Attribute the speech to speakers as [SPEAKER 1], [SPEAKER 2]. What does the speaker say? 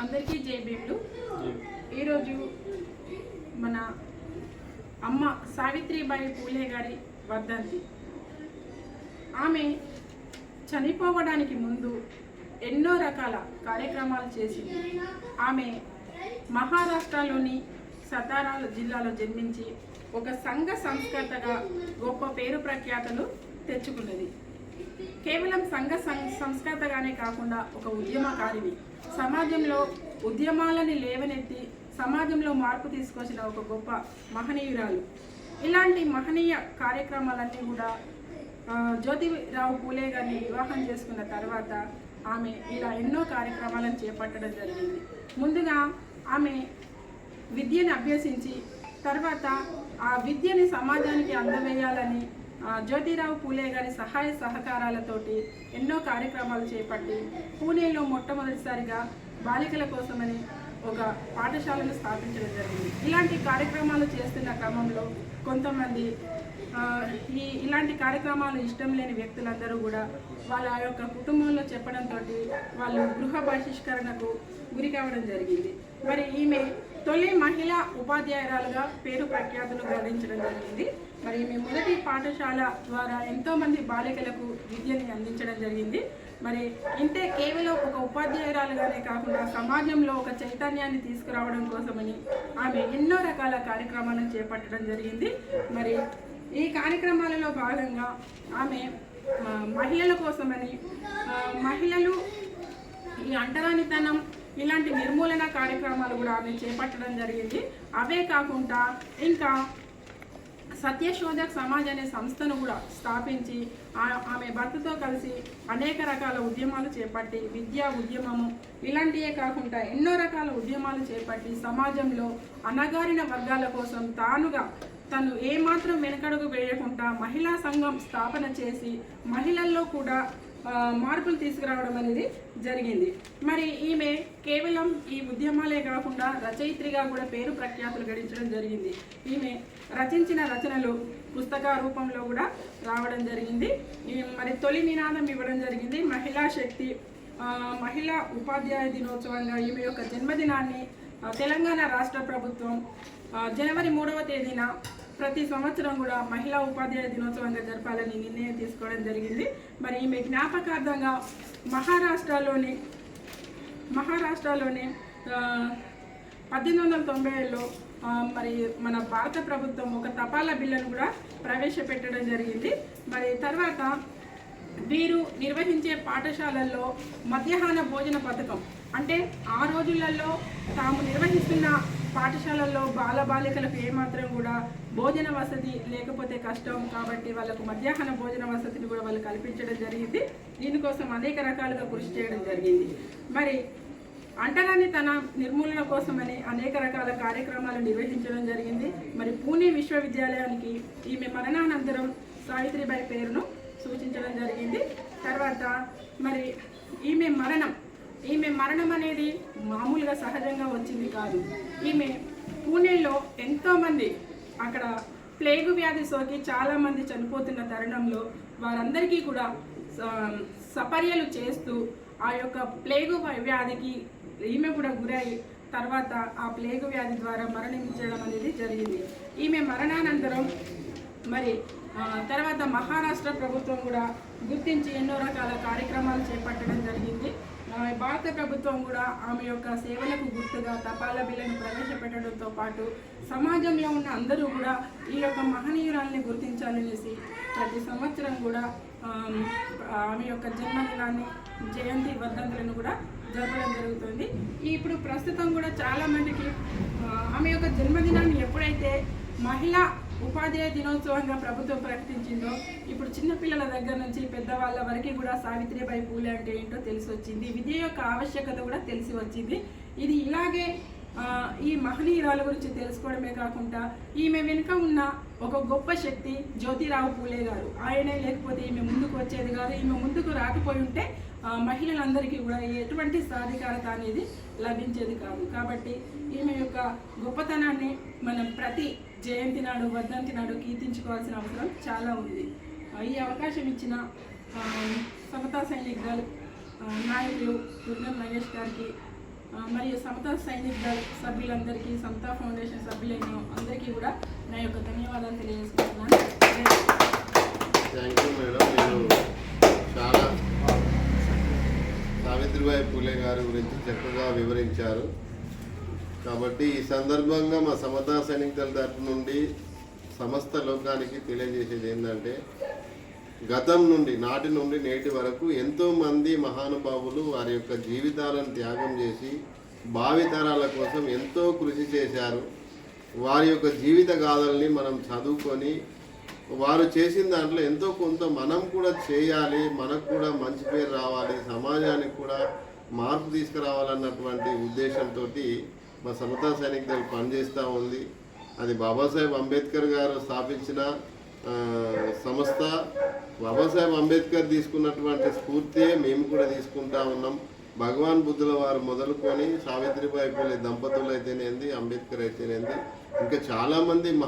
[SPEAKER 1] అందరికీ జై భీములు. ఈరోజు మన అమ్మ సావిత్రిబాయి పూలే గారి వర్ధంతి. ఆమె చనిపోవడానికి ముందు ఎన్నో రకాల కార్యక్రమాలు చేసింది. ఆమె మహారాష్ట్రలోని సతారా జిల్లాలో జన్మించి ఒక సంఘ సంస్కర్తగా గొప్ప పేరు ప్రఖ్యాతలు తెచ్చుకున్నది. కేవలం సంఘ సంస్కర్తగానే కాకుండా ఒక ఉద్యమకారిని, సమాజంలో ఉద్యమాలని లేవనెత్తి సమాజంలో మార్పు తీసుకొచ్చిన ఒక గొప్ప మహనీయురాలు. ఇలాంటి మహనీయ కార్యక్రమాలన్నీ కూడా జ్యోతిరావు పూలే గారిని వివాహం చేసుకున్న తర్వాత ఆమె ఇలా ఎన్నో కార్యక్రమాలను చేపట్టడం జరిగింది. ముందుగా ఆమె విద్యను అభ్యసించి తర్వాత ఆ విద్యని సమాజానికి అందవేయాలని జ్యోతిరావు పూలే గారి సహాయ సహకారాలతోటి ఎన్నో కార్యక్రమాలు చేపట్టి పూణేలో మొట్టమొదటిసారిగా బాలికల కోసమని ఒక పాఠశాలను స్థాపించడం జరిగింది. ఇలాంటి కార్యక్రమాలు చేస్తున్న క్రమంలో కొంతమంది ఇలాంటి కార్యక్రమాలు ఇష్టం లేని వ్యక్తులందరూ కూడా వాళ్ళ యొక్క కుటుంబంలో చెప్పడంతో వాళ్ళు గృహ బహిష్కరణకు గురి కావడం జరిగింది. మరి ఈమె తొలి మహిళా ఉపాధ్యాయురాలుగా పేరు ప్రఖ్యాతులు గడించడం జరిగింది. మరి ఈమె మొదటి పాఠశాల ద్వారా ఎంతోమంది బాలికలకు విద్యని అందించడం జరిగింది. మరి ఇంతే కేవలం ఒక ఉపాధ్యాయురాలుగానే కాకుండా సమాజంలో ఒక చైతన్యాన్ని తీసుకురావడం కోసమని ఆమె ఎన్నో రకాల కార్యక్రమాలను చేపట్టడం జరిగింది. మరి ఈ కార్యక్రమాలలో భాగంగా ఆమె మహిళల కోసమని మహిళలు ఈ అంటరానితనం ఇలాంటి నిర్మూలన కార్యక్రమాలు కూడా ఆమె చేపట్టడం జరిగింది. అవే కాకుండా ఇంకా సత్యశోధక్ సమాజ్ అనే సంస్థను కూడా స్థాపించి ఆమె భర్తతో కలిసి అనేక రకాల ఉద్యమాలు చేపట్టి విద్యా ఉద్యమము ఇలాంటివే కాకుండా ఎన్నో రకాల ఉద్యమాలు చేపట్టి సమాజంలో అణగారిన వర్గాల కోసం తను ఏమాత్రం వెనకడుగు వేయకుండా మహిళా సంఘం స్థాపన చేసి మహిళల్లో కూడా మార్పులు తీసుకురావడం అనేది జరిగింది. మరి ఈమె కేవలం ఈ ఉద్యమాలే కాకుండా రచయిత్రిగా కూడా పేరు ప్రఖ్యాతులు గడించడం జరిగింది. ఈమె రచించిన రచనలు పుస్తక రూపంలో కూడా రావడం జరిగింది. మరి తొలి నినాదం ఇవ్వడం జరిగింది. మహిళా శక్తి మహిళా ఉపాధ్యాయ దినోత్సవంగా ఈమె యొక్క జన్మదినాన్ని తెలంగాణ రాష్ట్ర ప్రభుత్వం జనవరి 3వ తేదీన ప్రతి సంవత్సరం కూడా మహిళా ఉపాధ్యాయ దినోత్సవంగా జరపాలని నిర్ణయం తీసుకోవడం జరిగింది. మరి ఈమె జ్ఞాపకార్థంగా మహారాష్ట్రలోని 1890లో మరి మన భారత ప్రభుత్వం ఒక తపాలా బిల్లును కూడా ప్రవేశపెట్టడం జరిగింది. మరి తర్వాత వీరు నిర్వహించే పాఠశాలల్లో మధ్యాహ్న భోజన పథకం అంటే ఆ రోజులలో తాము నిర్వహిస్తున్న పాఠశాలల్లో బాలబాలికలకు ఏమాత్రం కూడా భోజన వసతి లేకపోతే కష్టం కాబట్టి వాళ్ళకు మధ్యాహ్న భోజన వసతిని కూడా వాళ్ళు కల్పించడం జరిగింది. దీనికోసం అనేక రకాలుగా కృషి చేయడం జరిగింది. మరి అంటరానితన నిర్మూలన కోసమని అనేక రకాల కార్యక్రమాలు నిర్వహించడం జరిగింది. మరి పూణే విశ్వవిద్యాలయానికి ఈమె మరణానంతరం సావిత్రిబాయి పేరును సూచించడం జరిగింది. తర్వాత మరి ఈమె మరణం అనేది మామూలుగా సహజంగా వచ్చింది కాదు. ఈమె పూణేలో ఎంతోమంది అక్కడ ప్లేగు వ్యాధి సోకి చాలామంది చనిపోతున్న తరుణంలో వారందరికీ కూడా సపర్యలు చేస్తూ ఆ యొక్క ప్లేగు వ్యాధికి ఈమె కూడా గురై తర్వాత ఆ ప్లేగు వ్యాధి ద్వారా మరణించడం అనేది జరిగింది. ఈమె మరణానంతరం మరి తర్వాత మహారాష్ట్ర ప్రభుత్వం కూడా గుర్తించి ఎన్నో రకాల కార్యక్రమాలు చేపట్టడం జరిగింది. భారత ప్రభుత్వం కూడా ఆమె యొక్క సేవలకు గుర్తుగా తపాలా బిల్లును ప్రవేశపెట్టడంతో పాటు సమాజంలో ఉన్న అందరూ కూడా ఈ యొక్క మహనీయురాల్ని గుర్తించాలనేసి ప్రతి సంవత్సరం కూడా ఆమె యొక్క జన్మదినాన్ని జయంతి వర్ధంతులను కూడా జరపడం జరుగుతుంది. ఇప్పుడు ప్రస్తుతం కూడా చాలామందికి ఆమె యొక్క జన్మదినాన్ని ఎప్పుడైతే మహిళా ఉపాధ్యాయ దినోత్సవంగా ప్రభుత్వం ప్రకటించిందో ఇప్పుడు చిన్నపిల్లల దగ్గర నుంచి పెద్దవాళ్ళ వరకు కూడా సావిత్రిబాయి పూలే అంటే ఏంటో తెలిసి వచ్చింది. విద్య యొక్క ఆవశ్యకత కూడా తెలిసి వచ్చింది. ఇది ఇలాగే ఈ మహనీయురాల గురించి తెలుసుకోవడమే కాకుండా ఈమె వెనుక ఉన్న ఒక గొప్ప శక్తి జ్యోతిరావు పూలే గారు. ఆయనే లేకపోతే ఈమె ముందుకు వచ్చేది కాదు. ఈమె ముందుకు రాకపోయి ఉంటే మహిళలందరికీ కూడా ఎటువంటి సాధికారత అనేది లభించేది కాదు. కాబట్టి ఈమె యొక్క గొప్పతనాన్ని మనం ప్రతి జయంతి నాడు వర్ధంతి నాడు కీర్తించుకోవాల్సిన అవసరం చాలా ఉంది. ఈ అవకాశం ఇచ్చిన సమతా సైనిక్ దళ్ నాయకులు దుర్గం నగేష్ గారికి మరియు సమతా సైనిక్ దళ్ సభ్యులందరికీ, సమతా ఫౌండేషన్ సభ్యులైన అందరికీ కూడా నా యొక్క ధన్యవాదాలు తెలియజేసుకుంటున్నాను.
[SPEAKER 2] Thank you madam. మీరు చాలా సావిత్రిబాయి పూలే గారి గురించి చక్కగా వివరించారు. కాబట్టి ఈ సందర్భంగా మా సమతా సైనిక్ దళ తరపు నుండి సమస్త లోకానికి తెలియజేసేది ఏంటంటే, గతం నుండి నాటి నుండి నేటి వరకు ఎంతోమంది మహానుభావులు వారి యొక్క జీవితాలను త్యాగం చేసి భావితరాల కోసం ఎంతో కృషి చేశారు. వారి యొక్క జీవిత గాథల్ని మనం చదువుకొని వారు చేసిన దాంట్లో ఎంతో కొంత మనం కూడా చేయాలి, మనకు కూడా మంచి పేరు రావాలి, సమాజానికి కూడా మార్పు తీసుకురావాలన్నటువంటి ఉద్దేశంతో మా సమతా సైనిక్ దళ్ పనిచేస్తూ ఉంది. అది బాబాసాహెబ్ అంబేద్కర్ గారు స్థాపించిన సంస్థ. బాబాసాహెబ్ అంబేద్కర్ తీసుకున్నటువంటి స్ఫూర్తియే మేము కూడా తీసుకుంటా ఉన్నాం. భగవాన్ బుద్ధుల వారు మొదలుకొని సావిత్రిబాయి పూలే దంపతులు అయితేనేంది, అంబేద్కర్ అయితేనేంది, ఇంకా చాలామంది